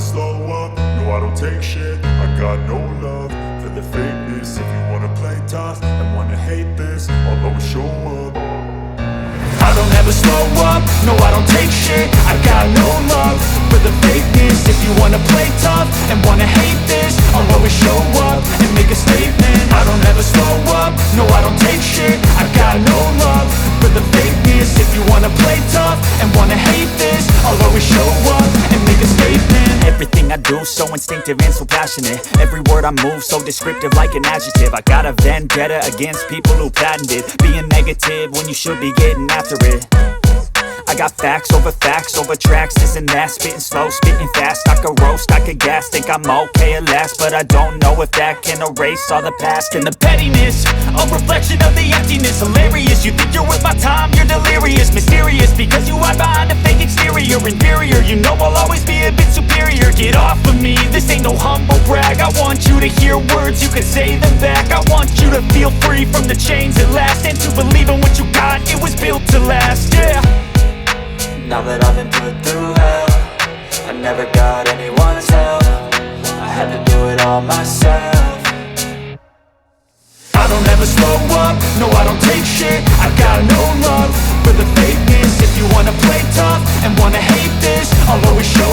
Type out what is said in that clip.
slow up, no I don't take shit. I got no love for the fakeness. If you wanna play tough and wanna hate this, I'll always show up. I don't ever slow up, no I don't take shit. I got no love for the fakeness. If you wanna play tough and wanna hate this, I'll always show up and make a statement. I don't ever slow up, no I don't take shit. I got no love for the fakeness. If you wanna play tough and wanna hate this, I'll always show up and make a statement. Everything I do so instinctive and so passionate. Every word I move so descriptive like an adjective. I got a vendetta against people who patented being negative when you should be getting after it. I got facts over tracks, this and that. Spitting slow, spitting fast, I could roast, I could gas. Think I'm okay at last, but I don't know if that can erase all the past. And the pettiness, a reflection of the emptiness. Hilarious, you think you're worth my time, you're delirious. Mysterious, because you hide behind a fake exterior. Inferior, you know I'll always be a bit superior. Get off of me, this ain't no humble brag. I want you to hear words, you can say them back. I want you to feel free from the chains at last, and to believe in what you got, it was built to last, yeah. Now that I've been put through hell, I never got anyone's help. I had to do it all myself. I don't ever slow up, no I don't take shit. I got no love for the fakeness. If you wanna play tough and wanna hate this, I'll always show